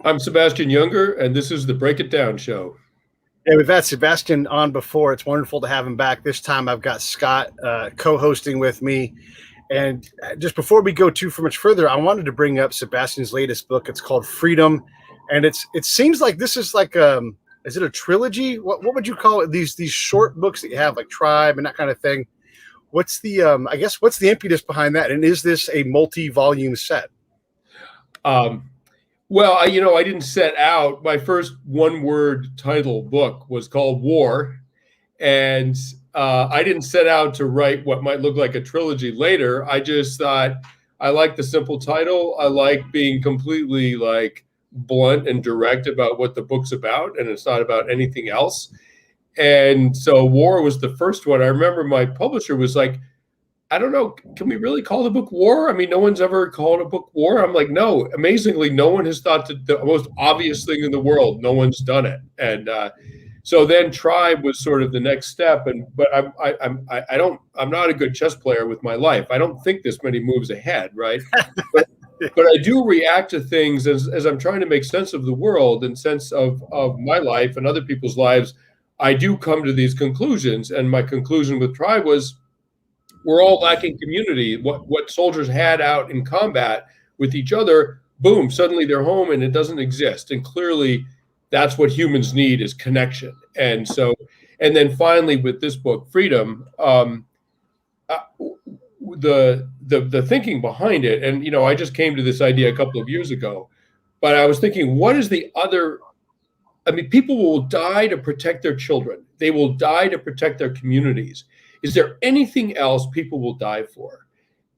I'm Sebastian Junger, and this is the Break It Down Show. Yeah, we've had Sebastian on before. It's wonderful to have him back. This time I've got Scott co-hosting with me. And just before we go too much further, I wanted to bring up Sebastian's latest book. It's called Freedom. And it seems like this is like is it a trilogy? What would you call it? These short books that you have, like Tribe and that kind of thing. What's the what's the impetus behind that? And is this a multi-volume set? Well, I didn't set out. My first one-word title book was called War, and I didn't set out to write what might look like a trilogy later. I just thought I like the simple title. I like being completely like blunt and direct about what the book's about, and it's not about anything else. And so War was the first one. I remember my publisher was like, I don't know, can we really call the book War? I mean, no one's ever called a book War. I'm like, no, amazingly, no one has thought the most obvious thing in the world. No one's done it. And so then Tribe was sort of the next step. But I'm not a good chess player with my life. I don't think this many moves ahead, right? But I do react to things as I'm trying to make sense of the world and sense of my life and other people's lives. I do come to these conclusions. And my conclusion with Tribe was, we're all lacking community. What soldiers had out in combat with each other, boom, suddenly they're home and it doesn't exist. And clearly that's what humans need, is connection. And so, and then finally with this book, Freedom, the thinking behind it, and I just came to this idea a couple of years ago, but I was thinking, what is the other? I mean, people will die to protect their children. They will die to protect their communities. Is there anything else people will die for?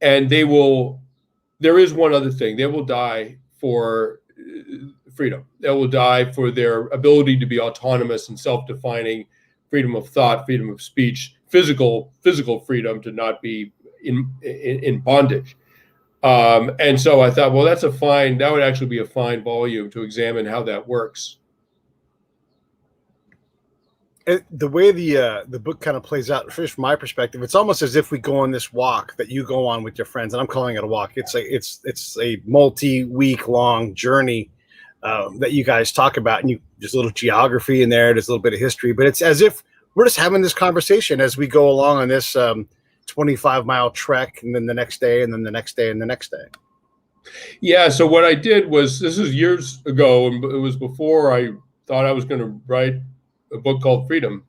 And there is one other thing. They will die for freedom. They will die for their ability to be autonomous and self-defining, freedom of thought, freedom of speech, physical freedom to not be in bondage. And so I thought, well, that would actually be a fine volume to examine how that works. The way the book kind of plays out, from my perspective, it's almost as if we go on this walk that you go on with your friends, and I'm calling it a walk. It's a multi-week long journey that you guys talk about, and there's a little geography in there, there's a little bit of history, but it's as if we're just having this conversation as we go along on this 25-mile trek, and then the next day, and then the next day, and the next day. Yeah. So what I did was, this is years ago, and it was before I thought I was going to write a book called Freedom.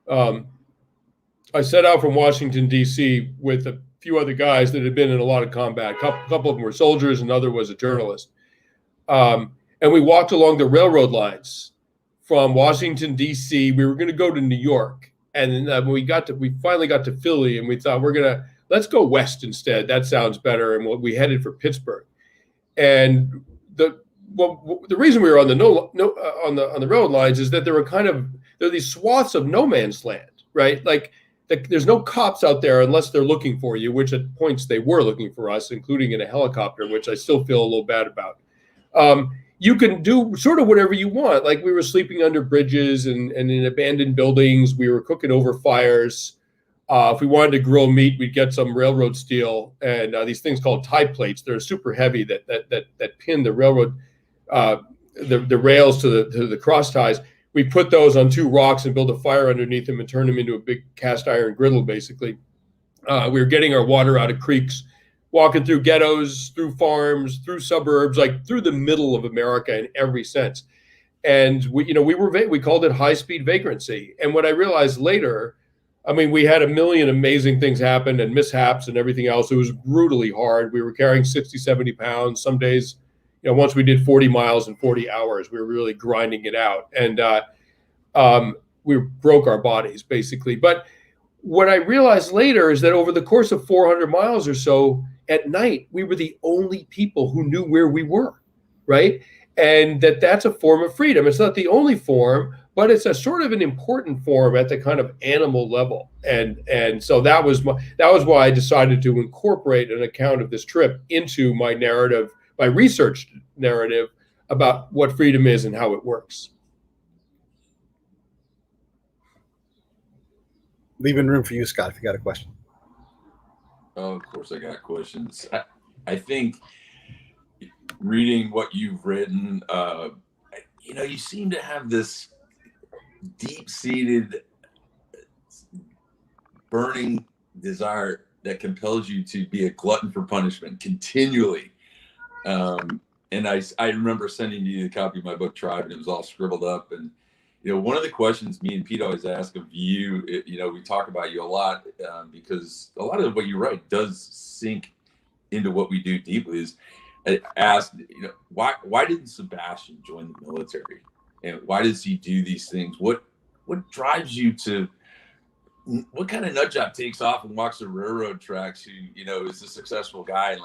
I set out from Washington, D.C. with a few other guys that had been in a lot of combat. A couple of them were soldiers, another was a journalist. And we walked along the railroad lines from Washington, D.C. We were going to go to New York. And then we finally got to Philly, and we thought, let's go west instead. That sounds better. And we headed for Pittsburgh. And the reason we were on the road lines is that there are these swaths of no man's land, right? Like there's no cops out there unless they're looking for you, which at points they were looking for us, including in a helicopter, which I still feel a little bad about. You can do sort of whatever you want. Like we were sleeping under bridges and in abandoned buildings. We were cooking over fires. If we wanted to grill meat, we'd get some railroad steel and these things called tie plates. They're super heavy that pin the railroad. The rails to the cross ties. We put those on two rocks and build a fire underneath them and turn them into a big cast iron griddle, basically. We were getting our water out of creeks, walking through ghettos, through farms, through suburbs, like through the middle of America in every sense. And we called it high-speed vagrancy. And what I realized later, I mean, we had a million amazing things happen and mishaps and everything else. It was brutally hard. We were carrying 60, 70 pounds. Some days, once we did 40 miles in 40 hours, we were really grinding it out. And we broke our bodies, basically. But what I realized later is that over the course of 400 miles or so, at night, we were the only people who knew where we were, right? And that's a form of freedom. It's not the only form, but it's a sort of an important form at the kind of animal level. And so that was why I decided to incorporate an account of this trip into my narrative, my research narrative about what freedom is and how it works. Leaving room for you, Scott, if you got a question. Oh, of course I got questions. I think reading what you've written. You seem to have this deep-seated, burning desire that compels you to be a glutton for punishment continually. And I remember sending you a copy of my book Tribe, and it was all scribbled up. And one of the questions me and Pete always ask of you, we talk about you a lot because a lot of what you write does sink into what we do deeply. Is I asked, why didn't Sebastian join the military, and why does he do these things? What drives you to? What kind of nut job takes off and walks the railroad tracks? Who is a successful guy and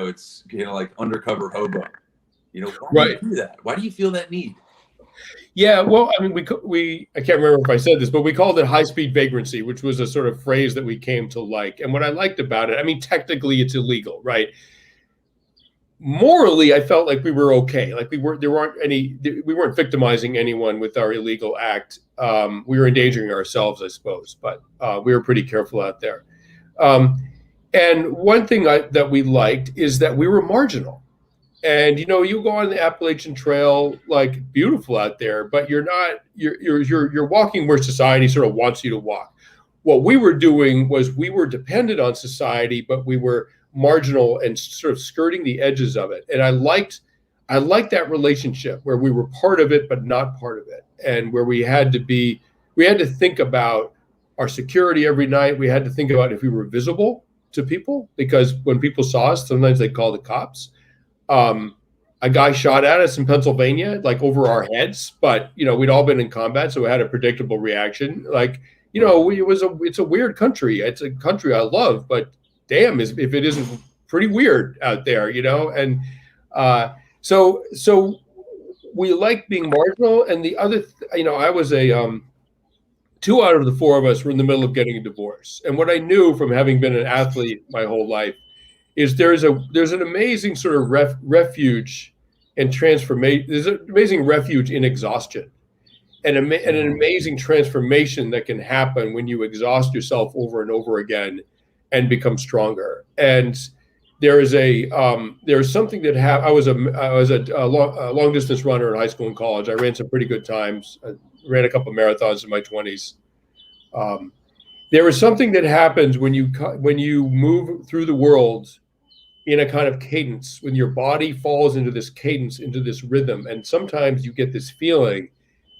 it's like undercover hobo. Why do you do that? Why do you feel that need? Yeah, well, I mean, I can't remember if I said this, but we called it high-speed vagrancy, which was a sort of phrase that we came to like. And what I liked about it, I mean, technically it's illegal, right? Morally, I felt like we were okay. Like we weren't victimizing anyone with our illegal act. We were endangering ourselves, I suppose, but we were pretty careful out there. And one thing that we liked is that we were marginal. And you go on the Appalachian Trail, like beautiful out there, but you're walking where society sort of wants you to walk. What we were doing was we were dependent on society, but we were marginal and sort of skirting the edges of it. And I liked that relationship where we were part of it, but not part of it. And where we had to think about our security every night. We had to think about if we were visible to people, because when people saw us, sometimes they call the cops. A guy shot at us in Pennsylvania, like over our heads, but we'd all been in combat, so we had a predictable reaction. Like, it's a weird country. It's a country I love, but damn, if it isn't pretty weird out there, And so we like being marginal. And the other, I was two out of the four of us were in the middle of getting a divorce. And what I knew from having been an athlete my whole life is there's an amazing sort of refuge and transformation. There's an amazing refuge in exhaustion, and an amazing transformation that can happen when you exhaust yourself over and over again and become stronger. And there's something that happened. I was a long distance runner in high school and college. I ran some pretty good times. I ran a couple of marathons in my 20s. There is something that happens when you move through the world in a kind of cadence, when your body falls into this cadence, into this rhythm. And sometimes you get this feeling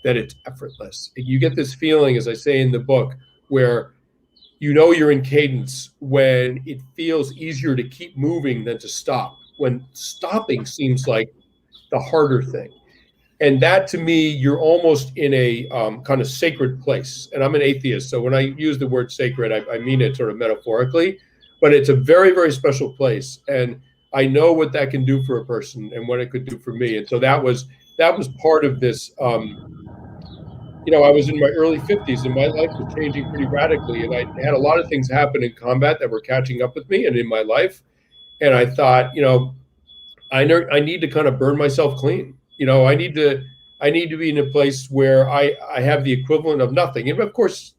that it's effortless. You get this feeling, as I say in the book, where you're in cadence when it feels easier to keep moving than to stop, when stopping seems like the harder thing. And that, to me, you're almost in a kind of sacred place. And I'm an atheist, so when I use the word sacred, I mean it sort of metaphorically, but it's a very, very special place. And I know what that can do for a person and what it could do for me. And so that was part of this. I was in my early 50s and my life was changing pretty radically. And I had a lot of things happen in combat that were catching up with me and in my life. And I thought, I need to kind of burn myself clean. I need to be in a place where I have the equivalent of nothing. And of course,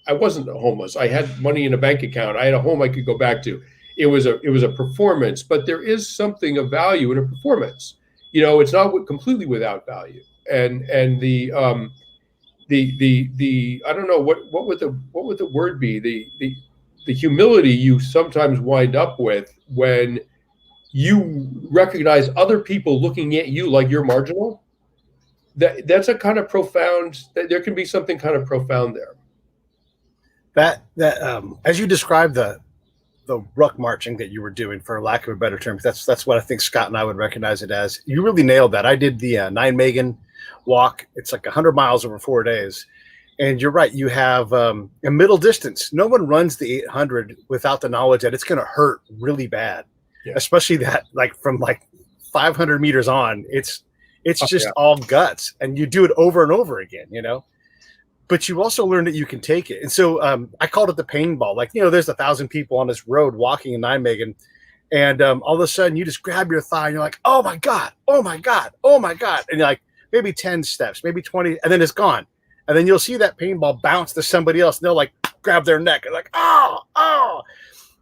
I wasn't homeless. I had money in a bank account. I had a home I could go back to. It was a performance, but there is something of value in a performance. It's not completely without value. And the I don't know what would the word be, the humility you sometimes wind up with when you recognize other people looking at you like you're marginal. That's a kind of profound. There can be something kind of profound there. That as you described the ruck marching that you were doing, for lack of a better term, that's what I think Scott and I would recognize it as. You really nailed that. I did the Nijmegen walk. It's like 100 miles over 4 days. And you're right. You have a middle distance. No one runs the 800 without the knowledge that it's going to hurt really bad. Yeah. Especially that, like, from 500 meters on, it's just all guts, and you do it over and over again, but you also learn that you can take it. And so I called it the pain ball. There's 1,000 people on this road walking in Nijmegen, and all of a sudden you just grab your thigh and you're like, oh my God, oh my God, oh my God. And you're like, maybe 10 steps, maybe 20, and then it's gone. And then you'll see that pain ball bounce to somebody else, and they'll grab their neck and oh.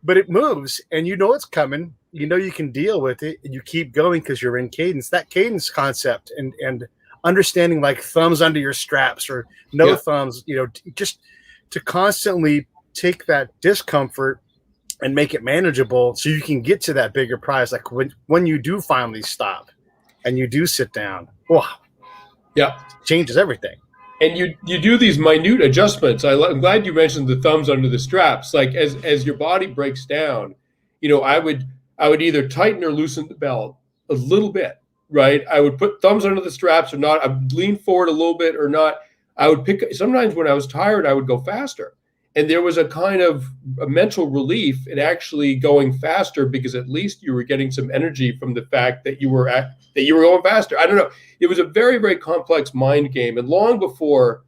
but it moves, and you know it's coming. You know you can deal with it, and you keep going because you're in cadence. That cadence concept and understanding, like thumbs under your straps or no thumbs, just to constantly take that discomfort and make it manageable so you can get to that bigger prize. Like when you do finally stop and you do sit down, wow, changes everything. And you do these minute adjustments. I'm glad you mentioned the thumbs under the straps. Like as your body breaks down, I would either tighten or loosen the belt a little bit, right? I would put thumbs under the straps or not. I would lean forward a little bit or not. I would sometimes when I was tired, I would go faster. And there was a kind of a mental relief in actually going faster because at least you were getting some energy from the fact that you were going faster. I don't know. It was a very, very complex mind game. And long before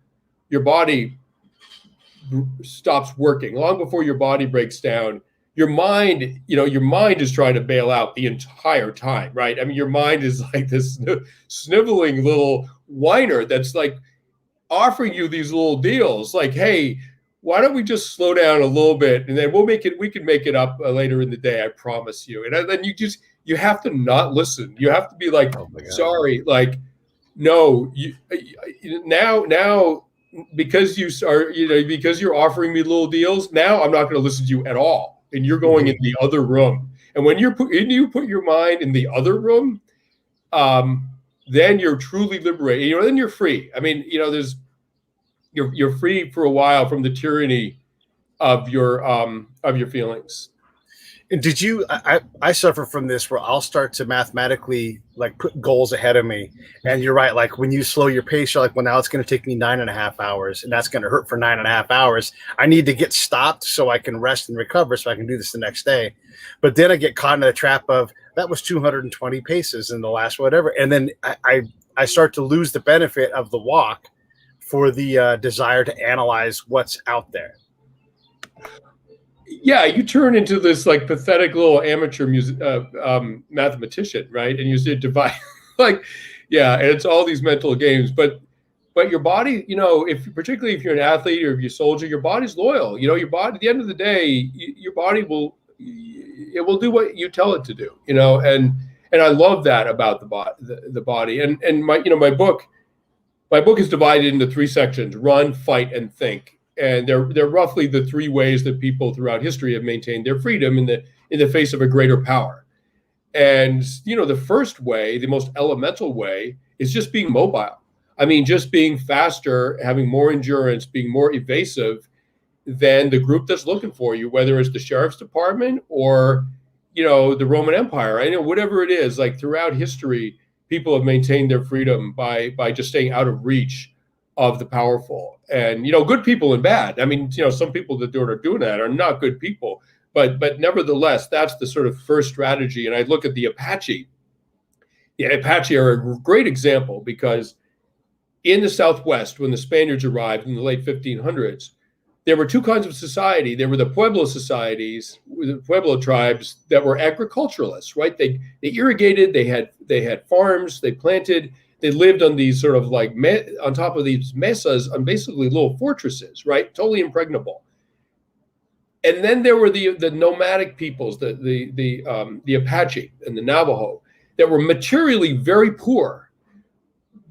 your body stops working, long before your body breaks down, your mind is trying to bail out the entire time, right? I mean, your mind is like this sniveling little whiner that's like offering you these little deals like, hey, why don't we just slow down a little bit and then we can make it up later in the day, I promise you. And then you have to not listen. You have to be like, sorry, like, no, now because because you're offering me little deals, now I'm not going to listen to you at all. And you're going in the other room. And when you put your mind in the other room, then you're truly liberated. Then you're free. I mean, you're free for a while from the tyranny of your feelings. And did you? I suffer from this where I'll start to mathematically like put goals ahead of me, and you're right. Like when you slow your pace, you're like, well, now it's going to take me 9.5 hours, and that's going to hurt for 9.5 hours. I need to get stopped so I can rest and recover, so I can do this the next day. But then I get caught in the trap of that was 220 paces in the last whatever, and then I start to lose the benefit of the walk for the desire to analyze what's out there. Yeah, you turn into this like pathetic little amateur mathematician, right? And you divide and it's all these mental games. But your body, particularly if you're an athlete or if you're a soldier, your body's loyal. Your body at the end of the day, your body will do what you tell it to do. And I love that about the body. And my book is divided into 3 sections: run, fight, and think. And they're roughly the 3 ways that people throughout history have maintained their freedom in the face of a greater power. And the first way, the most elemental way, is just being mobile. I mean, just being faster, having more endurance, being more evasive than the group that's looking for you, whether it's the sheriff's department or the Roman Empire. I know whatever it is. Like throughout history, people have maintained their freedom by just staying out of reach of the powerful. And good people and bad. I mean, some people that are doing that are not good people, but nevertheless, that's the sort of first strategy. And I look at the Apache. The Apache are a great example because in the Southwest, when the Spaniards arrived in the late 1500s, there were 2 kinds of society. There were the Pueblo Societies, the Pueblo tribes that were agriculturalists, right? They irrigated, they had farms, they planted. They lived on these sort of like on top of these mesas on basically little fortresses, right? Totally impregnable. And then there were the nomadic peoples, the Apache and the Navajo, that were materially very poor,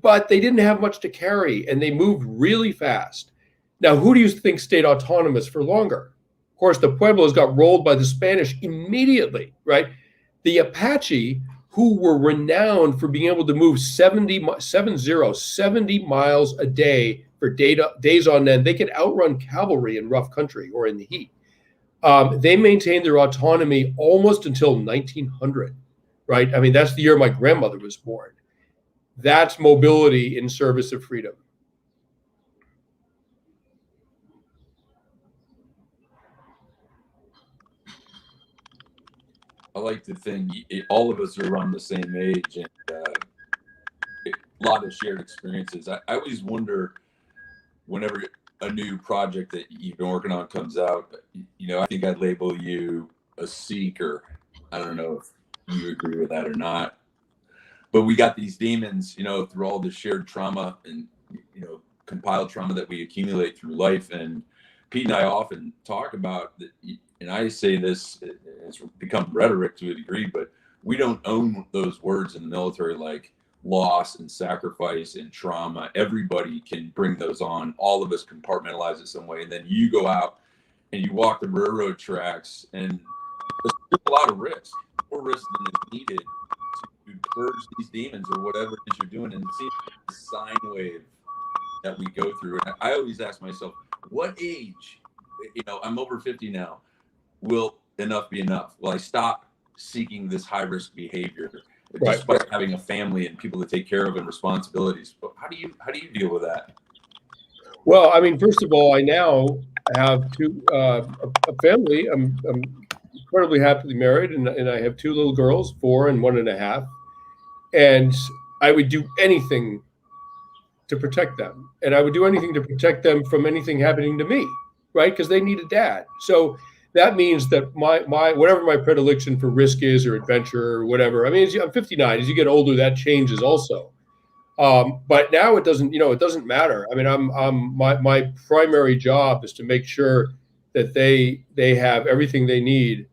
but they didn't have much to carry and they moved really fast. Now, who do you think stayed autonomous for longer? Of course, the Pueblos got rolled by the Spanish immediately, right? The Apache, who were renowned for being able to move 70 miles a day for days on end. They could outrun cavalry in rough country or in the heat. They maintained their autonomy almost until 1900, right? I mean, that's the year my grandmother was born. That's mobility in service of freedom. I like to think all of us are around the same age and a lot of shared experiences. I always wonder whenever a new project that you've been working on comes out, I think I'd label you a seeker. I don't know if you agree with that or not, but we got these demons, through all the shared trauma and, compiled trauma that we accumulate through life. And Pete and I often talk about that and I say this, it's become rhetoric to a degree, but we don't own those words in the military, like loss and sacrifice and trauma. Everybody can bring those on. All of us compartmentalize it some way. And then you go out and you walk the railroad tracks, and there's a lot of risk, more risk than is needed to purge these demons or whatever it is you're doing. And see the sine wave that we go through. And I always ask myself, what age, I'm over 50 now, will enough be enough? Will I stop seeking this high risk behavior, despite having a family and people to take care of and responsibilities? But how do you deal with that? Well, I mean, first of all, I now have a family. I'm incredibly happily married, and I have two little girls, 4 and 1.5. And I would do anything to protect them, and I would do anything to protect them from anything happening to me, right? Because they need a dad. So that means that my whatever my predilection for risk is, or adventure, or whatever. I mean, I'm 59. As you get older, that changes also. But now it doesn't matter. I mean, my primary job is to make sure that they have everything they need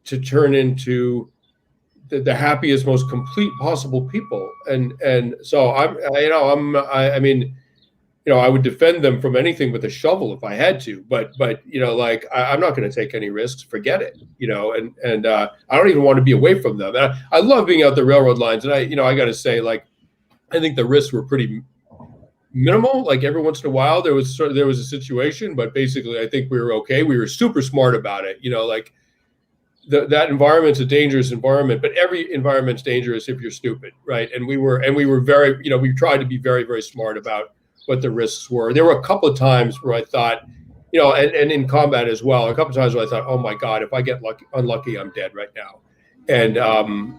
to turn into the happiest, most complete possible people. And so I mean, I would defend them from anything with a shovel if I had to, but I'm not going to take any risks. Forget it, and I don't even want to be away from them. And I love being out the railroad lines, and I got to say, like, I think the risks were pretty minimal. Like, every once in a while there was a situation, but basically I think we were okay. We were super smart about it, like that environment's a dangerous environment, but every environment's dangerous if you're stupid, right? And we were very, we tried to be very, very smart about what the risks were. There were a couple of times where I thought, and in combat as well, a couple of times where I thought, oh my God, if I get unlucky, I'm dead right now. And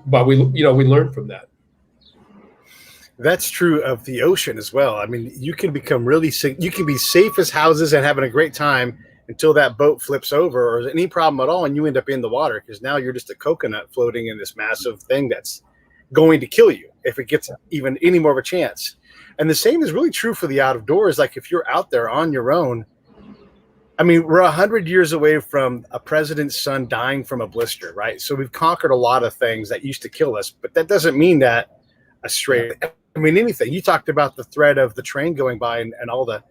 but we learned from that. That's true of the ocean as well. I mean, you can become really sick. You can be safe as houses and having a great time until that boat flips over or any problem at all, and you end up in the water, because now you're just a coconut floating in this massive thing that's going to kill you if it gets even any more of a chance. And the same is really true for the out of doors. Like, if you're out there on your own, I mean, we're 100 years away from a president's son dying from a blister, right? So we've conquered a lot of things that used to kill us, but that doesn't mean that anything. You talked about the threat of the train going by and all the,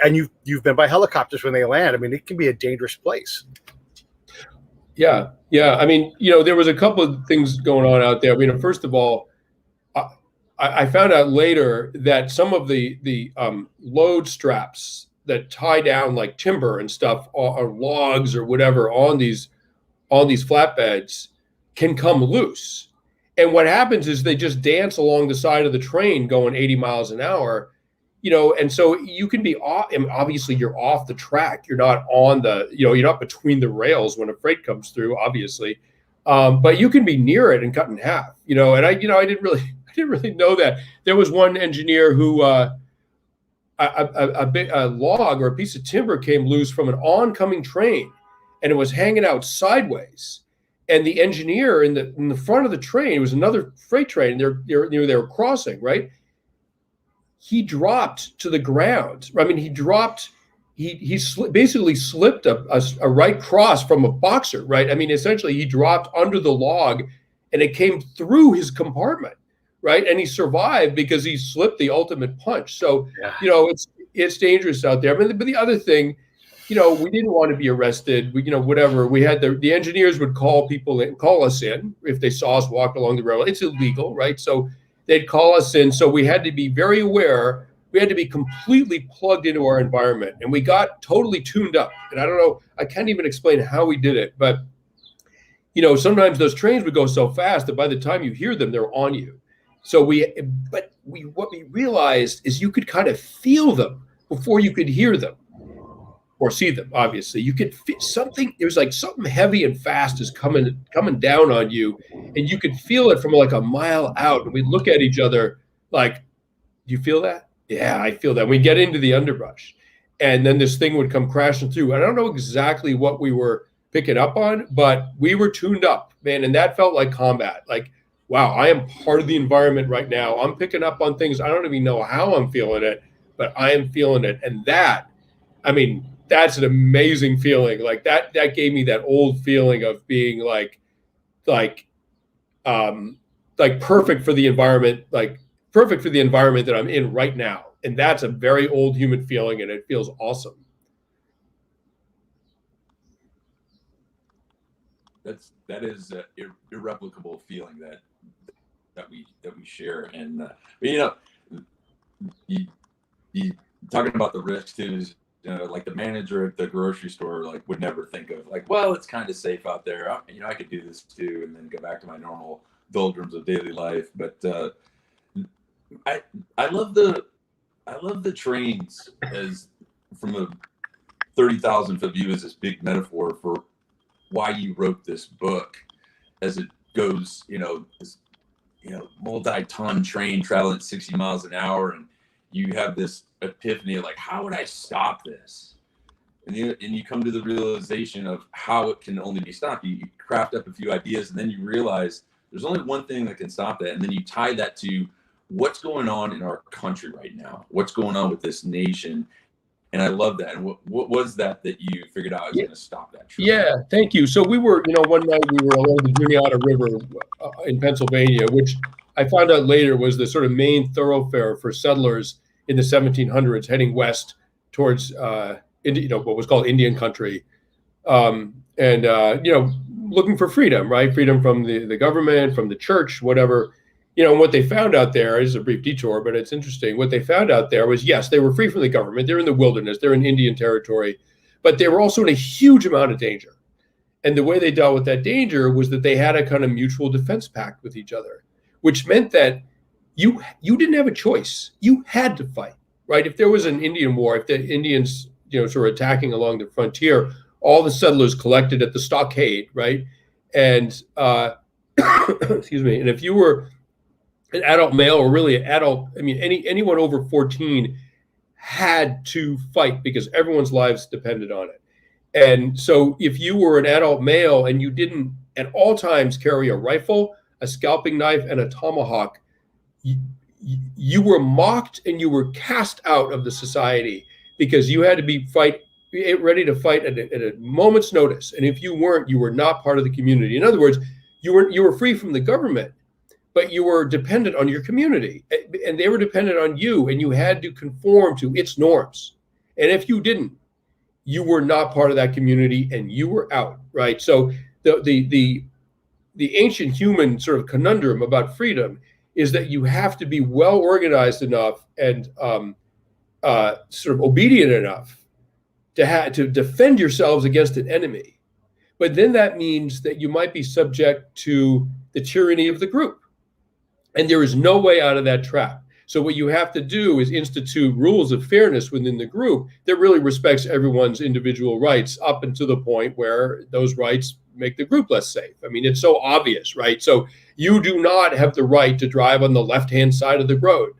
and you've been by helicopters when they land. I mean, it can be a dangerous place. Yeah. I mean, there was a couple of things going on out there. I mean, first of all, I found out later that some of the load straps that tie down like timber and stuff, or logs or whatever on these flatbeds, can come loose. And what happens is they just dance along the side of the train going 80 miles an hour, and so you can be off. And obviously you're off the track. You're not on you're not between the rails when a freight comes through, obviously. But you can be near it and cut in half, and I didn't really know that. There was one engineer who, a log or a piece of timber came loose from an oncoming train, and it was hanging out sideways. And the engineer in the front of the train, it was another freight train, and they were crossing, right? He dropped to the ground. I mean, he basically slipped a right cross from a boxer, right? I mean, essentially he dropped under the log, and it came through his compartment, right? And he survived because he slipped the ultimate punch. So, it's dangerous out there. I mean, but the other thing, we didn't want to be arrested. Whatever. We had the engineers would call us in if they saw us walk along the railroad. It's illegal, right? So they'd call us in. So we had to be very aware. We had to be completely plugged into our environment, and we got totally tuned up. And I don't know, I can't even explain how we did it, but sometimes those trains would go so fast that by the time you hear them, they're on you. So what we realized is you could kind of feel them before you could hear them or see them. Obviously, you could feel something. It was like something heavy and fast is coming down on you, and you could feel it from like a mile out. And we'd look at each other like, "Do you feel that?" "Yeah, I feel that." We get into the underbrush, and then this thing would come crashing through. I don't know exactly what we were picking up on, but we were tuned up, man, and that felt like combat. Like, wow, I am part of the environment right now. I'm picking up on things. I don't even know how I'm feeling it, but I am feeling it. And that, I mean, that's an amazing feeling. Like that gave me that old feeling of being like perfect for the environment, that I'm in right now. And that's a very old human feeling, and it feels awesome. That is an irreplicable feeling that we share. And you talking about the risks too, like the manager at the grocery store would never think of well, it's kind of safe out there. I could do this too, and then go back to my normal doldrums of daily life. But I love the trains as from a 30,000 foot view as this big metaphor for why you wrote this book, as it goes, this multi-ton train traveling at 60 miles an hour, and you have this epiphany of how would I stop this? And you come to the realization of how it can only be stopped. You craft up a few ideas, and then you realize there's only one thing that can stop that. And then you tie that to what's going on in our country right now, what's going on with this nation. And I love that. And what was that you figured out was going to stop that trend? Yeah, thank you. So we were, one night we were along the Juniata River in Pennsylvania, which I found out later was the sort of main thoroughfare for settlers in the 1700s, heading west towards, what was called Indian country, looking for freedom, right? Freedom from the government, from the church, whatever. And what they found out there is a brief detour, but it's interesting. What they found out there was, yes, they were free from the government. They're in the wilderness. They're in Indian territory, but they were also in a huge amount of danger. And the way they dealt with that danger was that they had a kind of mutual defense pact with each other, which meant that you didn't have a choice. You had to fight, right? If there was an Indian war, if the Indians, sort of attacking along the frontier, all the settlers collected at the stockade, right? And excuse me. And if you were an adult male, or really an adult, anyone over 14 had to fight because everyone's lives depended on it. And so if you were an adult male and you didn't at all times carry a rifle, a scalping knife, and a tomahawk, you were mocked and you were cast out of the society, because you had to be ready to fight at a moment's notice. And if you weren't, you were not part of the community. In other words, you were free from the government, but you were dependent on your community, and they were dependent on you, and you had to conform to its norms. And if you didn't, you were not part of that community, and you were out, right? So the ancient human sort of conundrum about freedom is that you have to be well organized enough and sort of obedient enough to defend yourselves against an enemy. But then that means that you might be subject to the tyranny of the group. And there is no way out of that trap. So what you have to do is institute rules of fairness within the group that really respects everyone's individual rights, up until the point where those rights make the group less safe. It's so obvious, right? So you do not have the right to drive on the left-hand side of the road.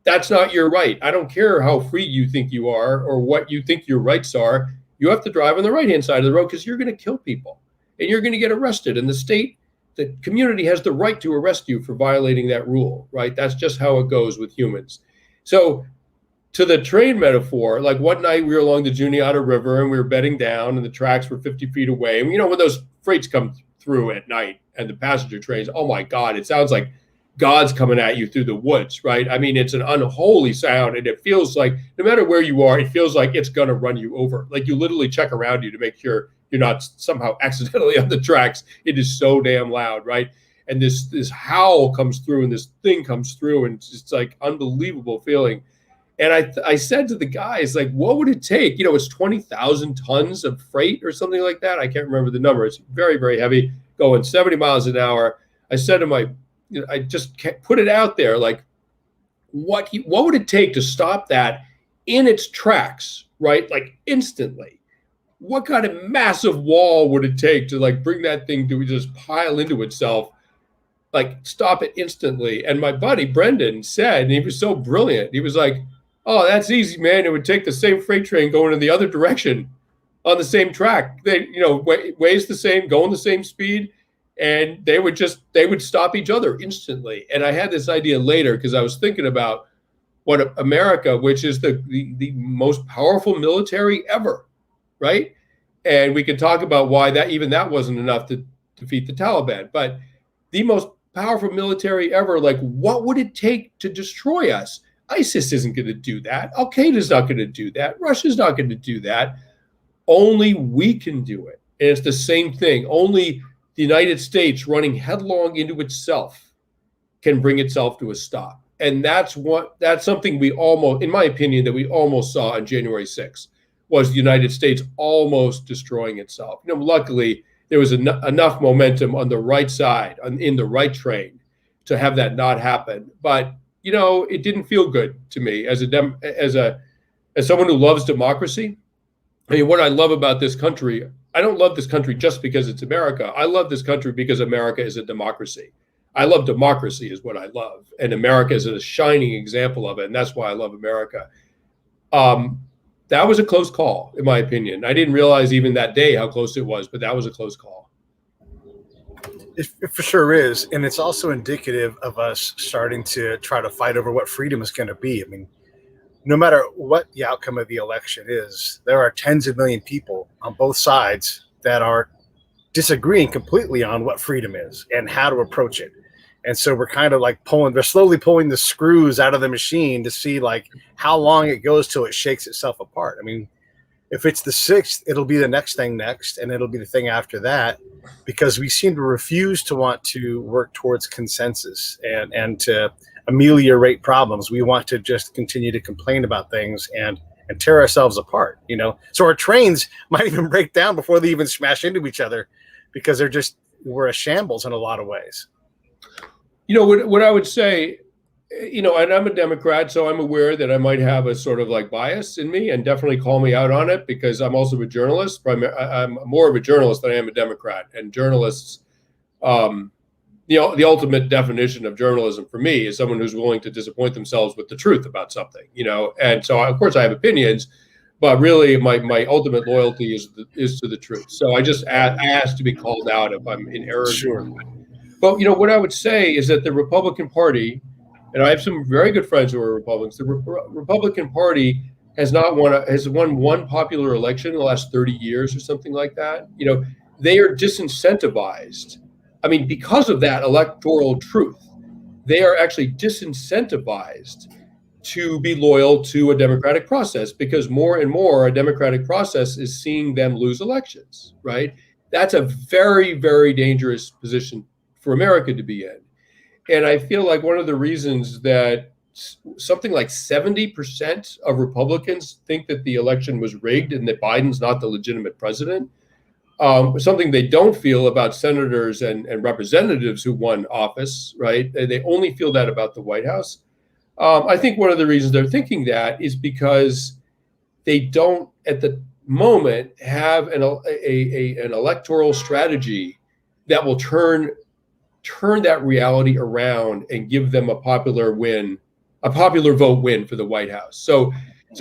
That's not your right. I don't care how free you think you are or what you think your rights are. You have to drive on the right-hand side of the road, because you're going to kill people and you're going to get arrested. And the community has the right to arrest you for violating that rule, right? That's just how it goes with humans. So to the train metaphor, one night we were along the Juniata River and we were bedding down, and the tracks were 50 feet away. And when those freights come through at night and the passenger trains, oh my God, it sounds like God's coming at you through the woods, right? It's an unholy sound, and it feels like no matter where you are, it feels like it's going to run you over. You literally check around you to make sure you're not somehow accidentally on the tracks. It is so damn loud, right? And this howl comes through, and this thing comes through, and it's unbelievable feeling. And I said to the guys, what would it take? It's 20,000 tons of freight or something like that. I can't remember the number. It's very, very heavy, going 70 miles an hour. I said to I just put it out there, what would it take to stop that in its tracks, right? Instantly. What kind of massive wall would it take to bring that thing to just pile into itself, stop it instantly? And my buddy Brendan said, and he was so brilliant, he was like, oh, that's easy, man. It would take the same freight train going in the other direction on the same track. They, weighs the same, going the same speed, and they would stop each other instantly. And I had this idea later, because I was thinking about what America, which is the most powerful military ever, right? And we can talk about why that wasn't enough to defeat the Taliban. But the most powerful military ever, like, what would it take to destroy us? ISIS isn't going to do that. Al Qaeda's not going to do that. Russia's not going to do that. Only we can do it. And it's the same thing. Only the United States running headlong into itself can bring itself to a stop. And that's something we almost, in my opinion, that we almost saw on January 6th, was the United States almost destroying itself. Luckily, there was enough momentum on the right side, in the right train, to have that not happen. But it didn't feel good to me as someone who loves democracy. I mean, what I love about this country, I don't love this country just because it's America. I love this country because America is a democracy. I love democracy is what I love. And America is a shining example of it. And that's why I love America. That was a close call, in my opinion. I didn't realize even that day how close it was, but that was a close call. It for sure is. And it's also indicative of us starting to try to fight over what freedom is going to be. I mean, no matter what the outcome of the election is, there are tens of million people on both sides that are disagreeing completely on what freedom is and how to approach it. And so we're kind of like they're slowly pulling the screws out of the machine to see like how long it goes till it shakes itself apart. I mean, if it's the 6th, it'll be the next thing next, and it'll be the thing after that, because we seem to refuse to want to work towards consensus and to ameliorate problems. We want to just continue to complain about things and tear ourselves apart, So our trains might even break down before they even smash into each other, because we're a shambles in a lot of ways. What I would say, and I'm a Democrat, so I'm aware that I might have a sort of like bias in me, and definitely call me out on it, because I'm also a journalist. I'm more of a journalist than I am a Democrat. And journalists, the ultimate definition of journalism for me is someone who's willing to disappoint themselves with the truth about something, And so, of course, I have opinions, but really my ultimate loyalty is to the truth. So I just ask to be called out if I'm in error. Sure. But what I would say is that the Republican Party, and I have some very good friends who are Republicans, the Republican Party has won one popular election in the last 30 years or something like that. They are disincentivized. I mean, because of that electoral truth, they are actually disincentivized to be loyal to a democratic process, because more and more a democratic process is seeing them lose elections, right? That's a very, very dangerous position for America to be in. And I feel like one of the reasons that something like 70% of Republicans think that the election was rigged and that Biden's not the legitimate president, something they don't feel about senators and representatives who won office, right? They only feel that about the White House. I think one of the reasons they're thinking that is because they don't, at the moment, have an electoral strategy that will turn that reality around and give them a popular vote win for the White House. So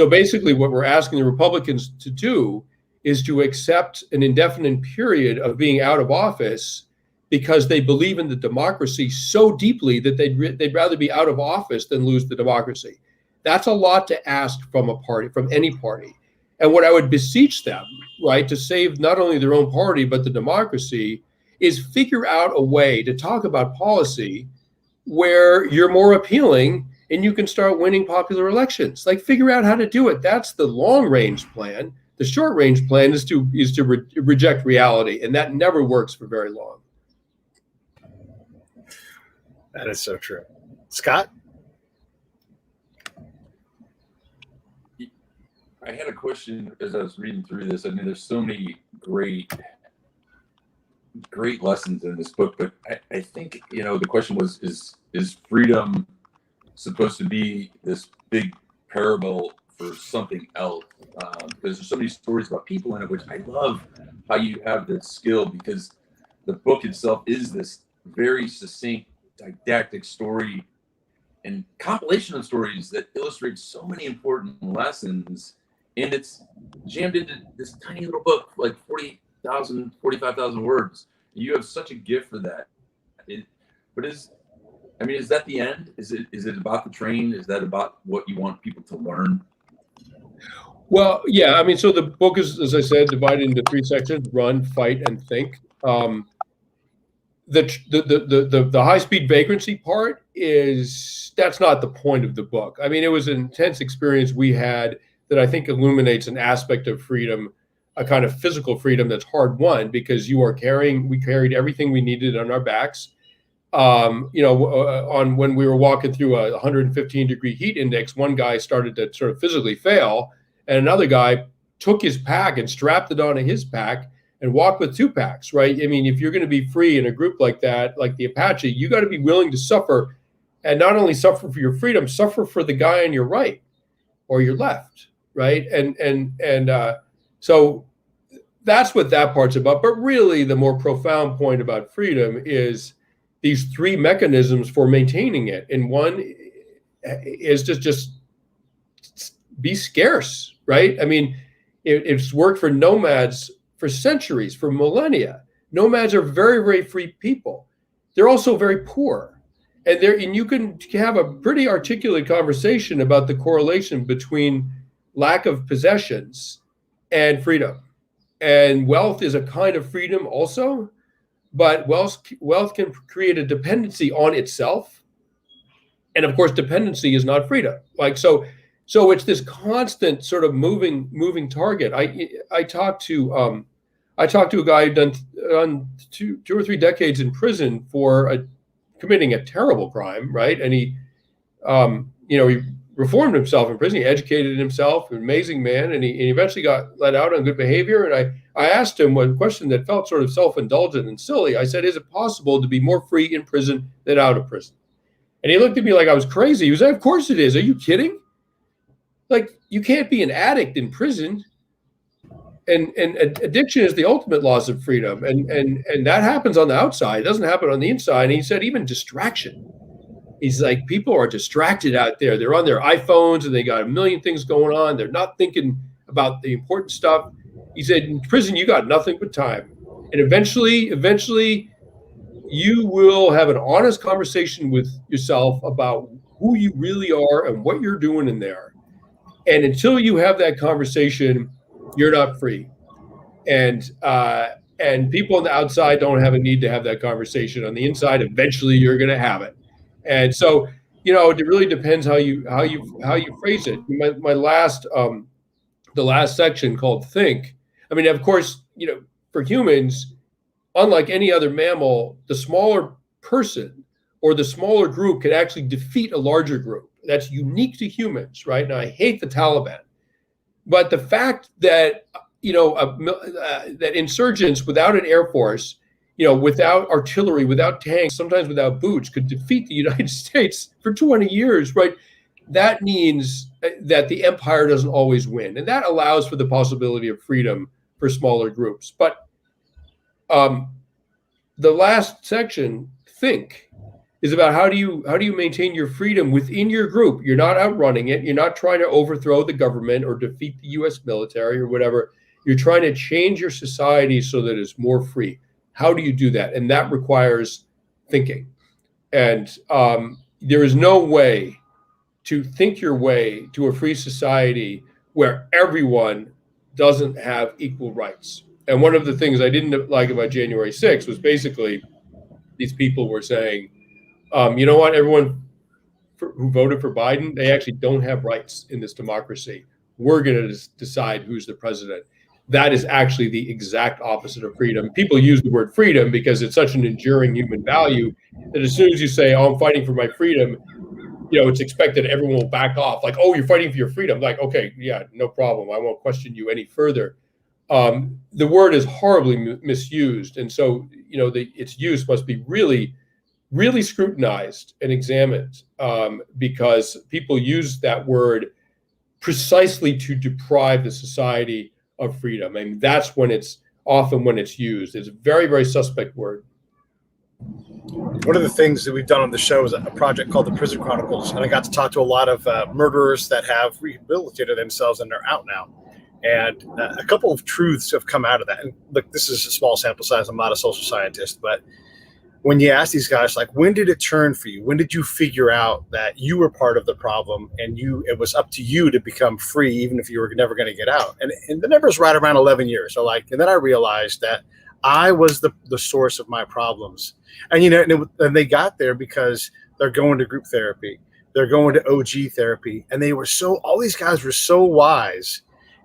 basically what we're asking the Republicans to do is to accept an indefinite period of being out of office, because they believe in the democracy so deeply that they'd rather be out of office than lose the democracy. That's a lot to ask from a party, from any party. And what I would beseech them, right, to save not only their own party, but the democracy, is figure out a way to talk about policy where you're more appealing and you can start winning popular elections. Like, figure out how to do it. That's the long range plan. The short range plan is to reject reality, and that never works for very long. That is so true. Scott? I had a question as I was reading through this. I mean, there's so many great lessons in this book, but I think, the question was, is freedom supposed to be this big parable for something else? Because there's so many stories about people in it, which I love how you have that skill, because the book itself is this very succinct, didactic story and compilation of stories that illustrate so many important lessons, and it's jammed into this tiny little book, like 45,000 words. You have such a gift for that. Is that the end? Is it about the train? Is that about what you want people to learn? Well, yeah, I mean, so the book is, as I said, divided into three sections: run, fight, and think. The high speed vagrancy part that's not the point of the book. I mean, it was an intense experience we had that I think illuminates an aspect of freedom, a kind of physical freedom that's hard won because we carried everything we needed on our backs. On when we were walking through a 115-degree heat index, one guy started to sort of physically fail, and another guy took his pack and strapped it onto his pack and walked with two packs, right? I mean, if you're going to be free in a group like that, like the Apache, you got to be willing to suffer, and not only suffer for your freedom, suffer for the guy on your right or your left, right? So that's what that part's about. But really, the more profound point about freedom is these three mechanisms for maintaining it. And one is just be scarce, right? I mean, it's worked for nomads for centuries, for millennia. Nomads are very, very free people. They're also very poor. And you can have a pretty articulate conversation about the correlation between lack of possessions and freedom. And wealth is a kind of freedom also. But wealth can create a dependency on itself, and of course, dependency is not freedom. So it's this constant sort of moving target. I talked to a guy who'd done two or three decades in prison for committing a terrible crime, right? And he reformed himself in prison. He educated himself, an amazing man, and he eventually got let out on good behavior. And I asked him one question that felt sort of self-indulgent and silly. I said, is it possible to be more free in prison than out of prison? And he looked at me like I was crazy. He was like, of course it is. Are you kidding? Like, you can't be an addict in prison. And addiction is the ultimate loss of freedom. And that happens on the outside. It doesn't happen on the inside. And he said, even distraction. He's like, people are distracted out there. They're on their iPhones and they got a million things going on. They're not thinking about the important stuff. He said, in prison, you got nothing but time. And eventually, you will have an honest conversation with yourself about who you really are and what you're doing in there. And until you have that conversation, you're not free. And people on the outside don't have a need to have that conversation. On the inside, eventually you're going to have it. And so, it really depends how you phrase it. My last the last section called think. I mean, of course, for humans, unlike any other mammal, the smaller person or the smaller group can actually defeat a larger group. That's unique to humans, right? And I hate the Taliban, but the fact that that insurgents without an air force, without artillery, without tanks, sometimes without boots, could defeat the United States for 20 years, right? That means that the empire doesn't always win, and that allows for the possibility of freedom for smaller groups. But the last section, think, is about how do you maintain your freedom within your group. You're not outrunning it. You're not trying to overthrow the government or defeat the U.S. military or whatever. You're trying to change your society so that it's more free. How do you do that? And that requires thinking. And there is no way to think your way to a free society where everyone doesn't have equal rights. And one of the things I didn't like about January 6th was basically these people were saying, you know what, everyone who voted for Biden, they actually don't have rights in this democracy. We're going to decide who's the president. That is actually the exact opposite of freedom. People use the word freedom because it's such an enduring human value that as soon as you say, oh, I'm fighting for my freedom, it's expected everyone will back off. Like, oh, you're fighting for your freedom. Like, okay, yeah, no problem. I won't question you any further. The word is horribly misused. And so, its use must be really, really scrutinized and examined because people use that word precisely to deprive the society of freedom. I mean, that's when it's used. It's a very, very suspect word. One of the things that we've done on the show is a project called the Prison Chronicles, and I got to talk to a lot of murderers that have rehabilitated themselves and they're out now. And a couple of truths have come out of that. And look, this is a small sample size. I'm not a social scientist, but when you ask these guys, like, when did it turn for you? When did you figure out that you were part of the problem and it was up to you to become free, even if you were never going to get out? And the number's right around 11 years. So and then I realized that I was the source of my problems. And, and they got there because they're going to group therapy. They're going to OG therapy. And all these guys were so wise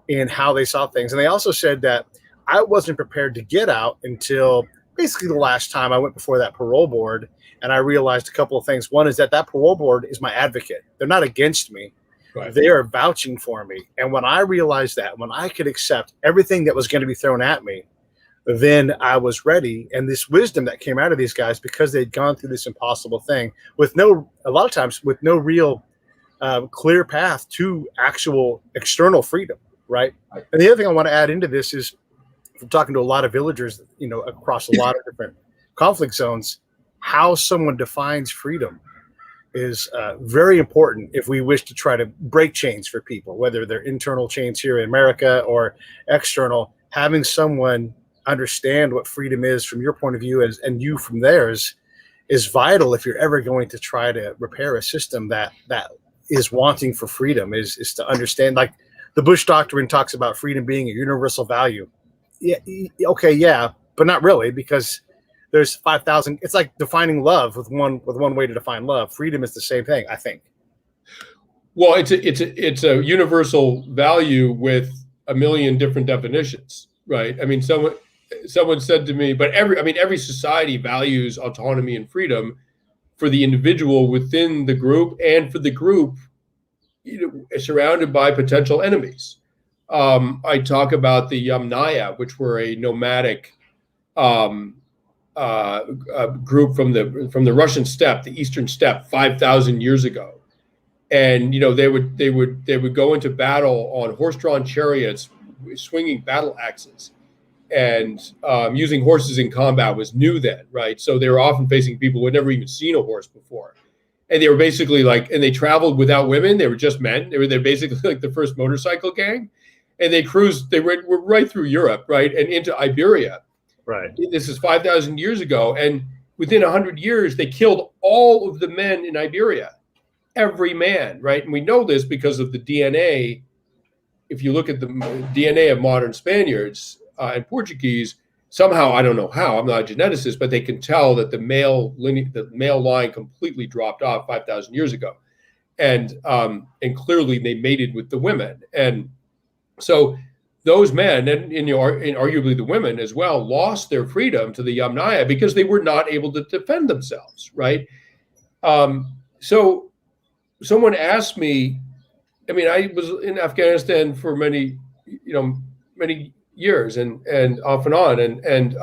in how they saw things. And they also said that I wasn't prepared to get out until basically the last time I went before that parole board, and I realized a couple of things. One is that parole board is my advocate. They're not against me. Right. They are vouching for me. And when I realized that, when I could accept everything that was going to be thrown at me, then I was ready. And this wisdom that came out of these guys, because they'd gone through this impossible thing a lot of times with no real clear path to actual external freedom. Right. And the other thing I want to add into this is, from talking to a lot of villagers, across a lot of different conflict zones, how someone defines freedom is very important if we wish to try to break chains for people, whether they're internal chains here in America or external. Having someone understand what freedom is from your point of view and you from theirs is vital if you're ever going to try to repair a system that is wanting for freedom, is to understand, like the Bush Doctrine talks about freedom being a universal value. Yeah. Okay. Yeah. But not really, because there's 5,000. It's like defining love with one way to define love. Freedom is the same thing, I think. Well, it's a universal value with a million different definitions, right? I mean, someone said to me, but every society values autonomy and freedom for the individual within the group, and for the group, surrounded by potential enemies. I talk about the Yamnaya, which were a nomadic group from the Russian steppe, the Eastern steppe, 5,000 years ago, and they would go into battle on horse-drawn chariots, swinging battle axes, and using horses in combat was new then, right? So they were often facing people who had never even seen a horse before. And they were basically and they traveled without women. They were just men. They're basically like the first motorcycle gang. And they cruised, were right through Europe, right? And into Iberia. Right. This is 5,000 years ago. And within 100 years, they killed all of the men in Iberia, every man, right? And we know this because of the DNA. If you look at the DNA of modern Spaniards and Portuguese, somehow, I don't know how, I'm not a geneticist, but they can tell that the male line completely dropped off 5,000 years ago. And clearly they mated with the women. And so those men, and arguably the women as well, lost their freedom to the Yamnaya because they were not able to defend themselves, right? So someone asked me, I was in Afghanistan for many years and off and on, and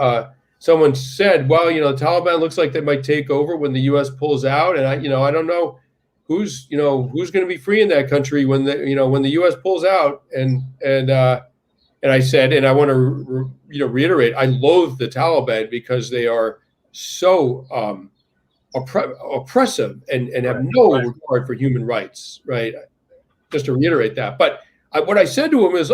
someone said, well, the Taliban looks like they might take over when the U.S. pulls out, and I don't know who's going to be free in that country when the U.S. pulls out, and I said, and I want to reiterate, I loathe the Taliban because they are so oppressive and have no regard for human rights, right? Just to reiterate that. But what I said to him is,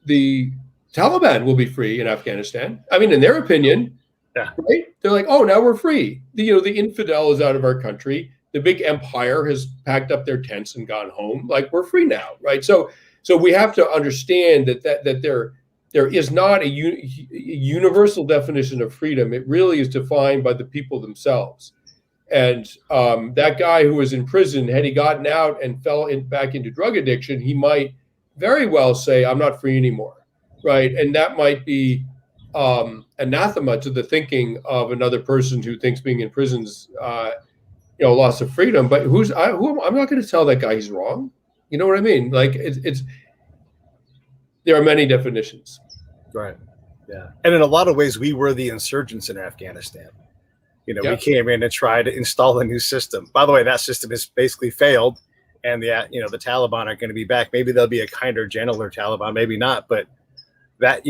the Taliban will be free in Afghanistan. In their opinion, yeah. Right? They're like, oh, now we're free. The infidel is out of our country. The big empire has packed up their tents and gone home. Like, we're free now, right? So we have to understand that there is not a universal definition of freedom. It really is defined by the people themselves. And that guy who was in prison, had he gotten out and fell back into drug addiction, he might very well say, I'm not free anymore, right? And that might be anathema to the thinking of another person who thinks being in prison's loss of freedom. But I'm not going to tell that guy he's wrong. You know what I mean? Like, there are many definitions. Right. Yeah. And in a lot of ways, we were the insurgents in Afghanistan. We came in and tried to install a new system. By the way, that system has basically failed, and the Taliban are going to be back. Maybe they'll be a kinder, gentler Taliban, maybe not. But that,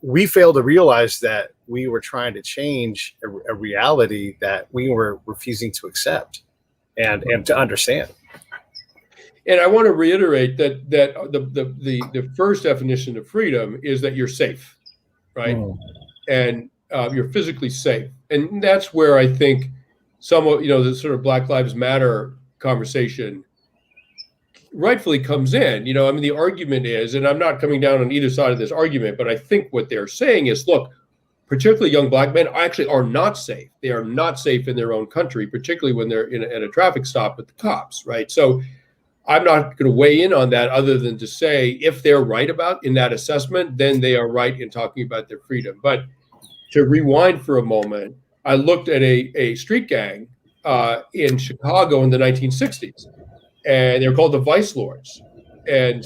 we failed to realize that we were trying to change a reality that we were refusing to accept and to understand. And I want to reiterate that the first definition of freedom is that you're safe, right? And you're physically safe. And that's where I think some of, the sort of Black Lives Matter conversation rightfully comes in. I mean, the argument is, and I'm not coming down on either side of this argument, but I think what they're saying is, look, particularly young Black men actually are not safe. They are not safe in their own country, particularly when they're at a traffic stop with the cops, right? So I'm not going to weigh in on that other than to say if they're right about in that assessment, then they are right in talking about their freedom. But to rewind for a moment, I looked at a street gang in Chicago in the 1960s, and they were called the Vice Lords. And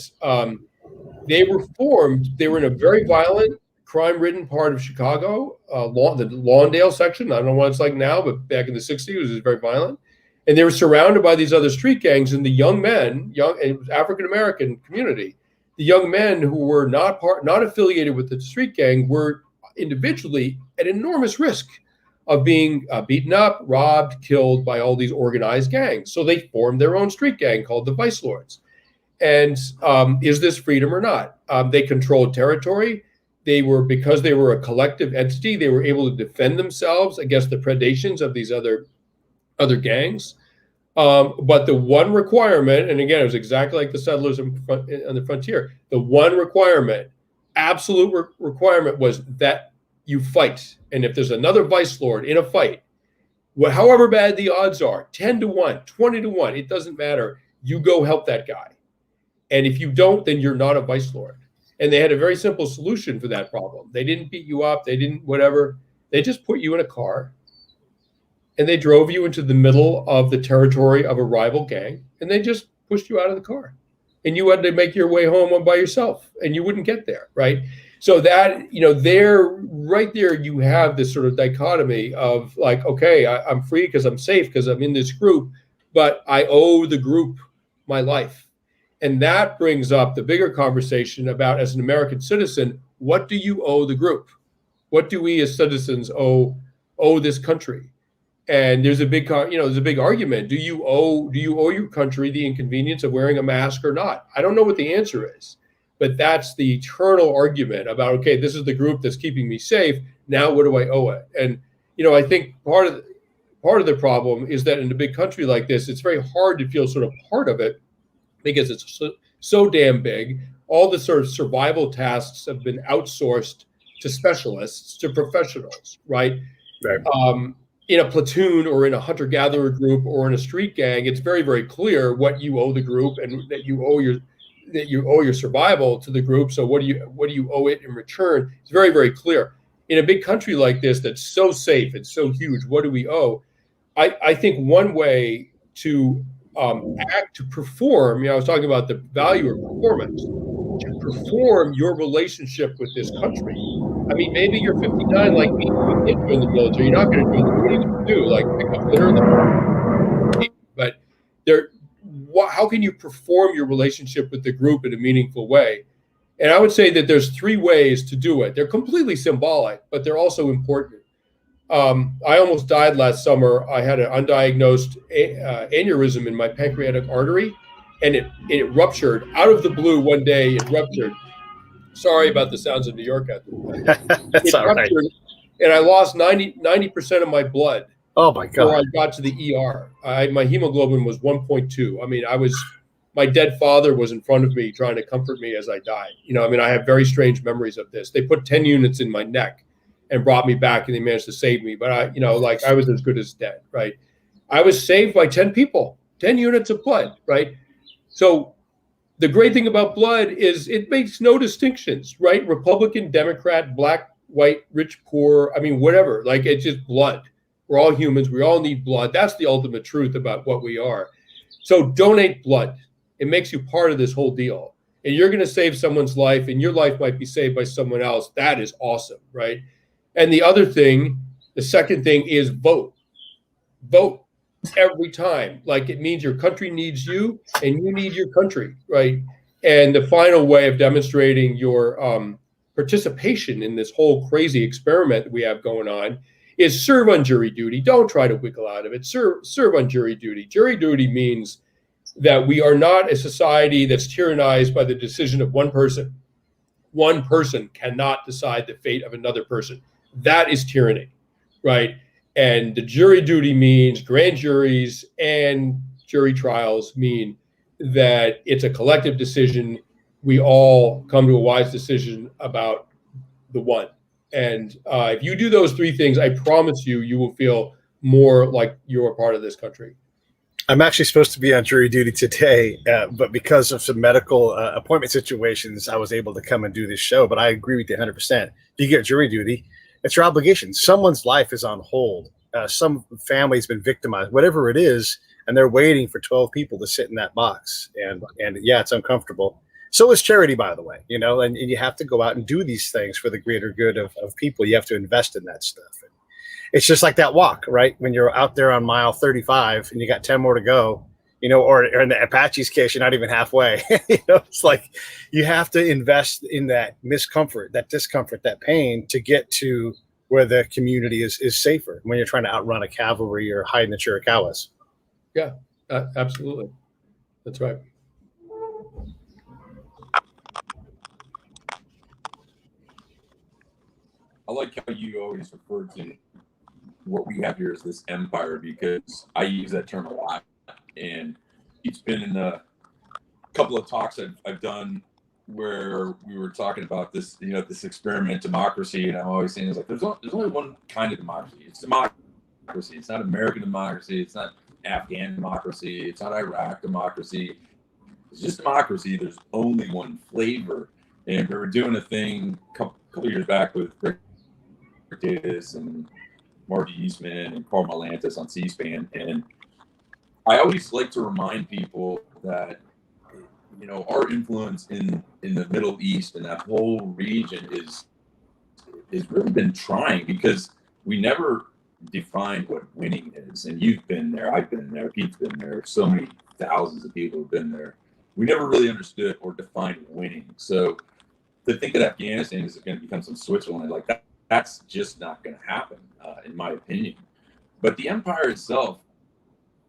they were formed, they were in a very violent, crime-ridden part of Chicago, the Lawndale section. I don't know what it's like now, but back in the 60s, it was very violent. And they were surrounded by these other street gangs, and the young men, it was African-American community, the young men who were not affiliated with the street gang were individually at enormous risk of being beaten up, robbed, killed by all these organized gangs. So they formed their own street gang called the Vice Lords. And is this freedom or not? They controlled territory. Because they were a collective entity, they were able to defend themselves against the predations of these other gangs. But the one requirement, and again, it was exactly like the settlers on the frontier, the one requirement, absolute requirement, was that you fight. And if there's another vice lord in a fight, however bad the odds are, 10-1, 20-1, it doesn't matter. You go help that guy. And if you don't, then you're not a vice lord. And they had a very simple solution for that problem. They didn't beat you up. They didn't whatever. They just put you in a car and they drove you into the middle of the territory of a rival gang, and they just pushed you out of the car. And you had to make your way home by yourself, and you wouldn't get there, right? So that, right there, you have this sort of dichotomy of like, okay, I'm free because I'm safe because I'm in this group, but I owe the group my life. And that brings up the bigger conversation about, as an American citizen, what do you owe the group? What do we as citizens owe this country? And there's a big, argument. Do you owe your country the inconvenience of wearing a mask or not? I don't know what the answer is, but that's the eternal argument about, okay, this is the group that's keeping me safe. Now, what do I owe it? And, I think part of the problem is that in a big country like this, it's very hard to feel sort of part of it, because it's so damn big. All the sort of survival tasks have been outsourced to specialists, to professionals, right? In a platoon or in a hunter-gatherer group or in a street gang, it's very, very clear what you owe the group and that you owe your survival to the group. So what do you owe it in return? It's very, very clear. In a big country like this that's so safe, it's so huge, what do we owe? I think one way to to perform, I was talking about the value of performance, to perform your relationship with this country. I mean, maybe you're 59 like me, you can't join the military, you're not going to do it. What are you going to do? Like pick up litter? But how can you perform your relationship with the group in a meaningful way? And I would say that there's 3 ways to do it. They're completely symbolic, but they're also important. I almost died last summer. I had an undiagnosed aneurysm in my pancreatic artery, and it ruptured out of the blue one day. It ruptured. Sorry about the sounds of New York out there. That's all right. And I lost 90% of my blood. Oh my God! Before I got to the ER, my hemoglobin was 1.2. I mean, my dead father was in front of me trying to comfort me as I died. I have very strange memories of this. They put 10 units in my neck and brought me back, and they managed to save me. But I was as good as dead, right? I was saved by 10 people, 10 units of blood, right? So the great thing about blood is it makes no distinctions, right? Republican, Democrat, black, white, rich, poor, whatever. Like, it's just blood. We're all humans. We all need blood. That's the ultimate truth about what we are. So donate blood. It makes you part of this whole deal. And you're going to save someone's life, and your life might be saved by someone else. That is awesome, right? And the second thing is vote. Vote every time. Like, it means your country needs you and you need your country, right? And the final way of demonstrating your participation in this whole crazy experiment that we have going on is serve on jury duty. Don't try to wiggle out of it. Serve on jury duty. Jury duty means that we are not a society that's tyrannized by the decision of one person. One person cannot decide the fate of another person. That is tyranny, right? And the jury duty means grand juries and jury trials mean that it's a collective decision. We all come to a wise decision about the one. And if you do those three things, I promise you, you will feel more like you're a part of this country. I'm actually supposed to be on jury duty today, but because of some medical appointment situations, I was able to come and do this show. But I agree with you 100%. If you get jury duty, it's your obligation. Someone's life is on hold. Some family's been victimized, whatever it is, and they're waiting for 12 people to sit in that box. And yeah, it's uncomfortable. So is charity, by the way, and you have to go out and do these things for the greater good of people. You have to invest in that stuff. It's just like that walk, right? When you're out there on mile 35 and you got 10 more to go, or in the Apache's case, you're not even halfway. It's like you have to invest in that discomfort, that pain to get to where the community is safer when you're trying to outrun a cavalry or hide in the Chiricahuas. Yeah, absolutely. That's right. I like how you always refer to what we have here as this empire, because I use that term a lot, and it's been in a couple of talks I've done where we were talking about this, this experiment democracy, and I'm always saying it's like there's only one kind of democracy. It's democracy. It's not American democracy. It's not Afghan democracy. It's not Iraq democracy. It's just democracy. There's only one flavor. And we were doing a thing a couple years back with Rick Davis and Marty Eastman and Carl Malantis on C-SPAN, and I always like to remind people that our influence in the Middle East and that whole region is really been trying, because we never defined what winning is. And you've been there, I've been there, Pete's been there, so many thousands of people have been there. We never really understood or defined winning. So to think that Afghanistan is going to become some Switzerland like that, that's just not going to happen, in my opinion. But the empire itself,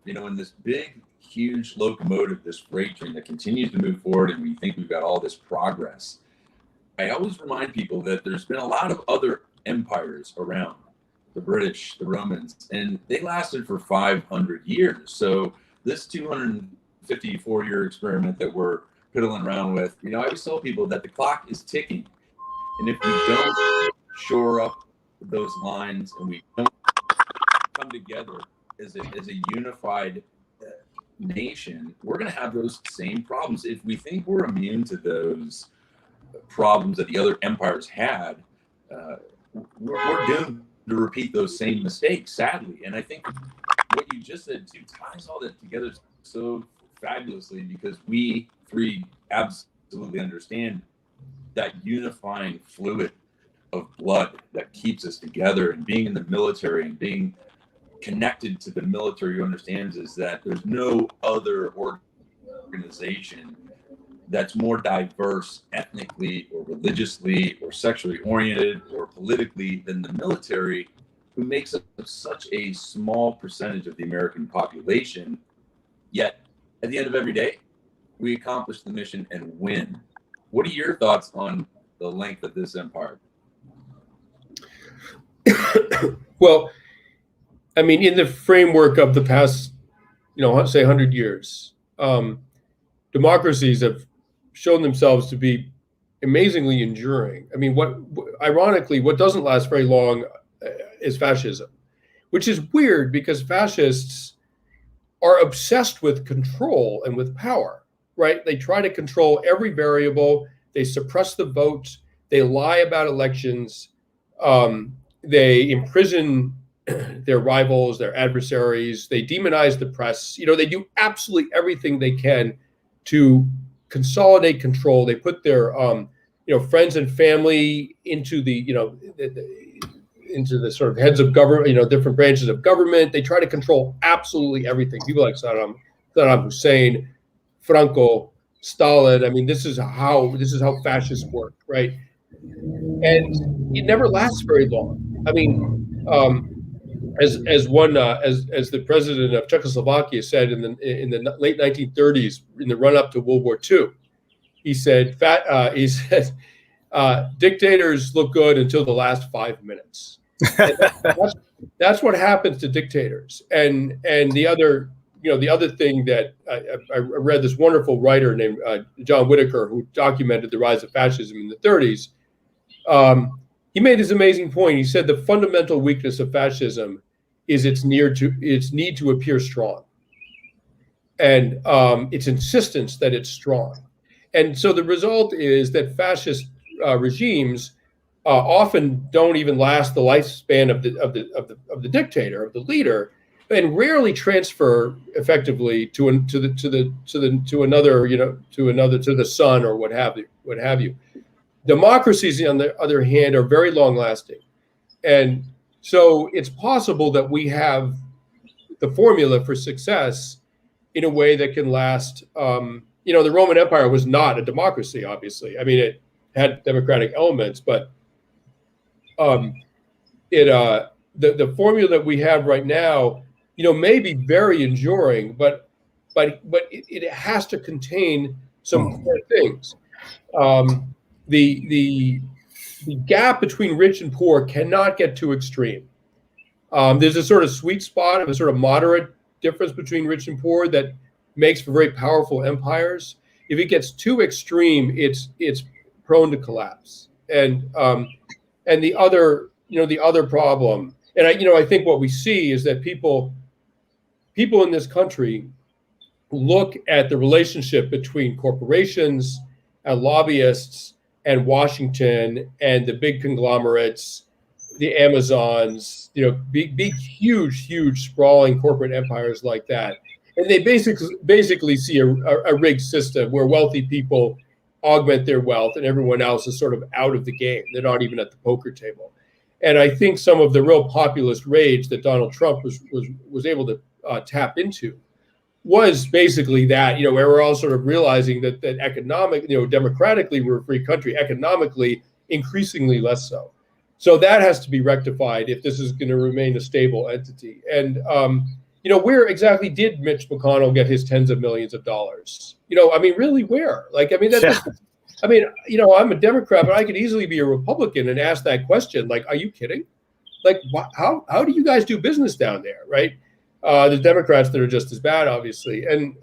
in this big, huge locomotive, this freight train that continues to move forward, and we think we've got all this progress, I always remind people that there's been a lot of other empires around, the British, the Romans, and they lasted for 500 years. So this 254-year experiment that we're piddling around with, I always tell people that the clock is ticking. And if we don't shore up those lines and we don't come together as a unified nation, we're going to have those same problems. If we think we're immune to those problems that the other empires had, we're doomed to repeat those same mistakes, sadly. And I think what you just said too ties all that together so fabulously, because we three absolutely understand that unifying fluid of blood that keeps us together. And being in the military and being connected to the military, who understands is that there's no other organization that's more diverse ethnically or religiously or sexually oriented or politically than the military, who makes up such a small percentage of the American population. Yet at the end of every day, we accomplish the mission and win. What are your thoughts on the length of this empire? Well, I mean, in the framework of the past, say 100 years, democracies have shown themselves to be amazingly enduring. I mean, ironically, what doesn't last very long is fascism, which is weird because fascists are obsessed with control and with power, right? They try to control every variable. They suppress the vote. They lie about elections. They imprison their rivals, their adversaries. They demonize the press. They do absolutely everything they can to consolidate control. They put their friends and family into the into the sort of heads of government, different branches of government. They try to control absolutely everything. People like Saddam Hussein, Franco, Stalin. I mean, this is how fascists work, right? And it never lasts very long. I mean, as the president of Czechoslovakia said in the late 1930s, in the run up to World War II, he said Dictators look good until the last 5 minutes. That's what happens to dictators. And the other, the other thing that I read, this wonderful writer named John Whitaker, who documented the rise of fascism in the 30s. He made this amazing point. He said the fundamental weakness of fascism is its need to appear strong, and its insistence that it's strong. And so the result is that fascist regimes often don't even last the lifespan of the dictator, of the leader, and rarely transfer effectively to another, to the son or what have you. Democracies, on the other hand, are very long lasting, and so it's possible that we have the formula for success in a way that can last. The Roman Empire was not a democracy, obviously. I mean, it had democratic elements, but the formula that we have right now, may be very enduring, but it has to contain some core things. The gap between rich and poor cannot get too extreme. There's a sort of sweet spot of a sort of moderate difference between rich and poor that makes for very powerful empires. If it gets too extreme, it's prone to collapse. And the other problem, and I think what we see is that people in this country look at the relationship between corporations and lobbyists and Washington and the big conglomerates, the Amazons, big, huge, sprawling corporate empires like that. And they basically see a rigged system where wealthy people augment their wealth and everyone else is sort of out of the game. They're not even at the poker table. And I think some of the real populist rage that Donald Trump was able to tap into was basically that, where we're all sort of realizing that economic, democratically we're a free country, economically increasingly less so. So that has to be rectified if this is going to remain a stable entity. And where exactly did Mitch McConnell get his tens of millions of dollars? Really where? I'm a Democrat, but I could easily be a Republican and ask that question. Like, are you kidding? Like, how do you guys do business down there, right? There's Democrats that are just as bad, obviously. And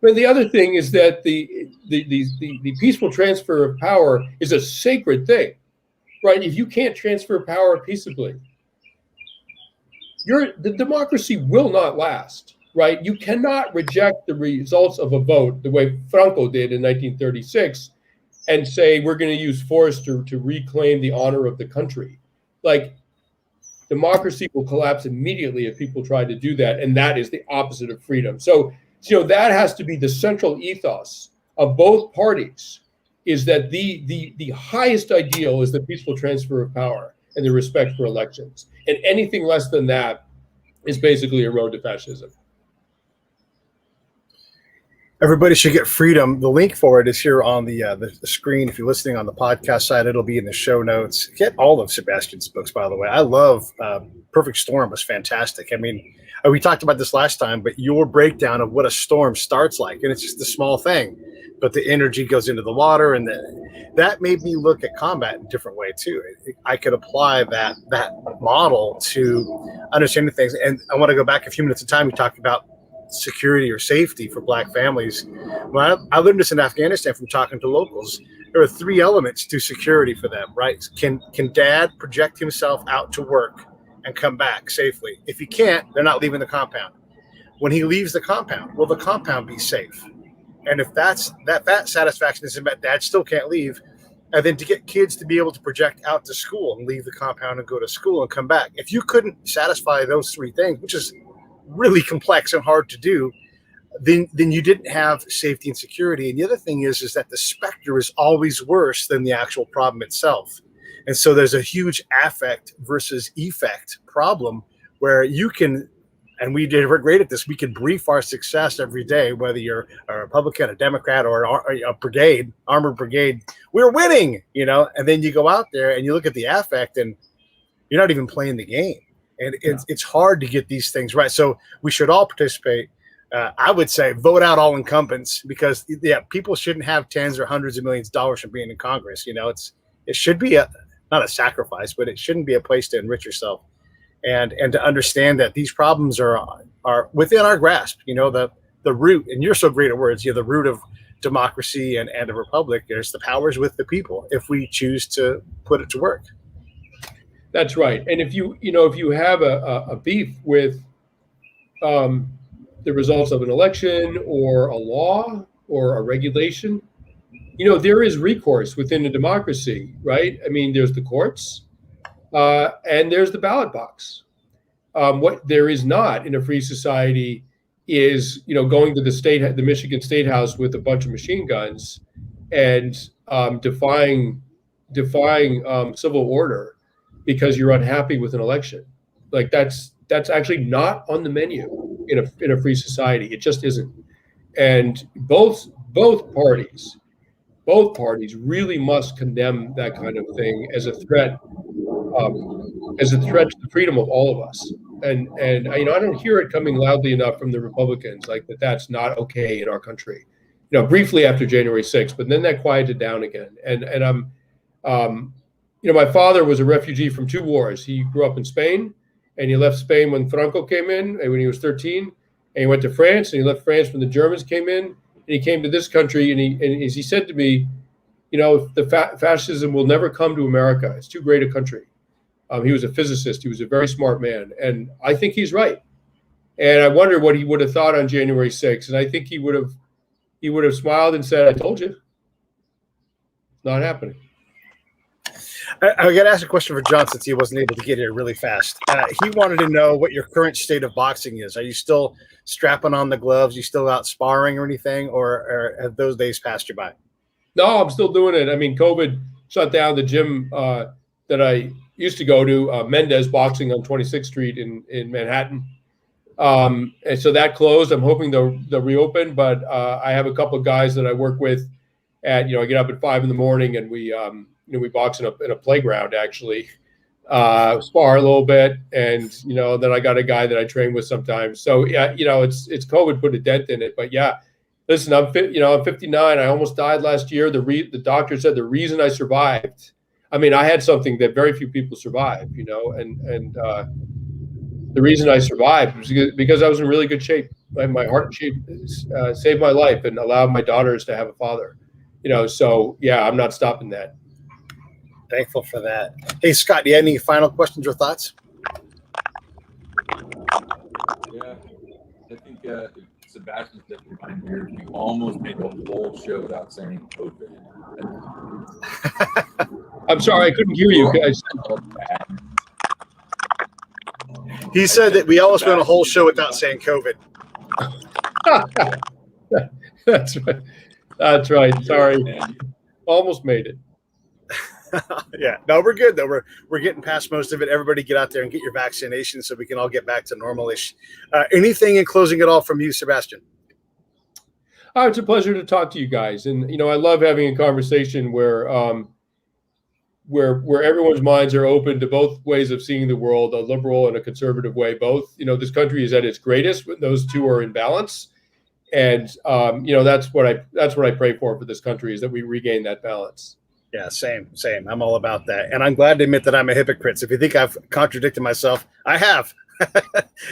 the other thing is that the peaceful transfer of power is a sacred thing, right? If you can't transfer power peaceably, the democracy will not last, right? You cannot reject the results of a vote the way Franco did in 1936 and say we're going to use force to reclaim the honor of the country. Like, democracy will collapse immediately if people try to do that, and that is the opposite of freedom. So, that has to be the central ethos of both parties, is that the highest ideal is the peaceful transfer of power and the respect for elections. And anything less than that is basically a road to fascism. Everybody should get freedom. The link for it is here on the screen. If you're listening on the podcast side, it'll be in the show notes. Get all of Sebastian's books, by the way. I love Perfect Storm was fantastic. I mean, we talked about this last time, but your breakdown of what a storm starts like, and it's just a small thing, but the energy goes into the water, and that made me look at combat in a different way too. I could apply that model to understanding things. And I want to go back a few minutes of time. We talked about security or safety for Black families. Well, I learned this in Afghanistan from talking to locals. There are 3 elements to security for them, right? Can dad project himself out to work and come back safely? If he can't, they're not leaving the compound. When he leaves the compound, will the compound be safe? And if that satisfaction isn't met, dad still can't leave. And then to get kids to be able to project out to school and leave the compound and go to school and come back. If you couldn't satisfy those 3 things, which is really complex and hard to do, then you didn't have safety and security. And the other thing is that the specter is always worse than the actual problem itself. And so there's a huge affect versus effect problem where you can, and we did great at this, we can brief our success every day, whether you're a Republican, a Democrat, or a brigade, armored brigade, we're winning, and then you go out there and you look at the affect and you're not even playing the game. And it's hard to get these things right. So we should all participate. I would say vote out all incumbents because, people shouldn't have tens or hundreds of millions of dollars from being in Congress. it should be not a sacrifice, but it shouldn't be a place to enrich yourself, and to understand that these problems are within our grasp. The root, and you're so great at words. The root of democracy and a republic. There's the powers with the people if we choose to put it to work. That's right. And if you have a beef with the results of an election or a law or a regulation, there is recourse within a democracy, right? I mean, there's the courts and there's the ballot box. What there is not in a free society is, going to the Michigan State House with a bunch of machine guns and defying civil order because you're unhappy with an election. Like that's actually not on the menu in a free society. It just isn't. And both parties really must condemn that kind of thing as a threat to the freedom of all of us. And I don't hear it coming loudly enough from the Republicans, like that's not okay in our country. Briefly after January 6th, but then that quieted down again. And I'm my father was a refugee from 2 wars. He grew up in Spain, and he left Spain when Franco came in when he was 13, and he went to France, and he left France when the Germans came in, and he came to this country, and as he said to me, the fascism will never come to America. It's too great a country. He was a physicist. He was a very smart man, and I think he's right. And I wonder what he would have thought on January 6th, and I think he would have smiled and said, "I told you, it's not happening." I got to ask a question for John since he wasn't able to get here really fast. He wanted to know what your current state of boxing is. Are you still strapping on the gloves? You still out sparring or anything, or have those days passed you by? No, I'm still doing it. I mean, COVID shut down the gym that I used to go to, Mendez Boxing on 26th Street in Manhattan. And so that closed. I'm hoping they'll reopen, but I have a couple of guys that I work with I get up at 5 a.m. and we box in a playground, actually, spar a little bit. And, then I got a guy that I train with sometimes. So, yeah, it's COVID put a dent in it. But, yeah, listen, I'm 59. I almost died last year. The doctor said the reason I survived, I mean, I had something that very few people survive, and the reason I survived was because I was in really good shape. My heart shape saved my life and allowed my daughters to have a father, so, yeah, I'm not stopping that. Thankful for that. Hey, Scott, do you have any final questions or thoughts? Yeah, I think Sebastian said behind here, you almost made the whole show without saying COVID. I'm sorry, I couldn't hear you guys. He said that we almost went a whole show without saying COVID. That's right. That's right. Sorry. Almost made it. Yeah, no, we're good though. We're getting past most of it. Everybody get out there and get your vaccination so we can all get back to normal-ish. Anything in closing at all from you, Sebastian? It's a pleasure to talk to you guys. And, I love having a conversation where everyone's minds are open to both ways of seeing the world, a liberal and a conservative way. Both, this country is at its greatest when those two are in balance. And, that's what I pray for this country, is that we regain that balance. Yeah, same. I'm all about that. And I'm glad to admit that I'm a hypocrite. So if you think I've contradicted myself, I have.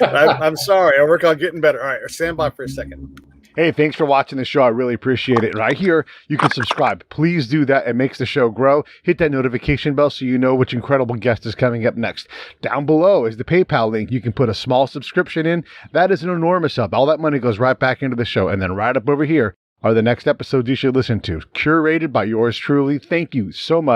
I'm sorry. I work on getting better. All right, stand by for a second. Hey, thanks for watching the show. I really appreciate it. Right here, you can subscribe. Please do that. It makes the show grow. Hit that notification bell so you know which incredible guest is coming up next. Down below is the PayPal link. You can put a small subscription in. That is an enormous help. All that money goes right back into the show. And then right up over here are the next episodes you should listen to, curated by yours truly. Thank you so much.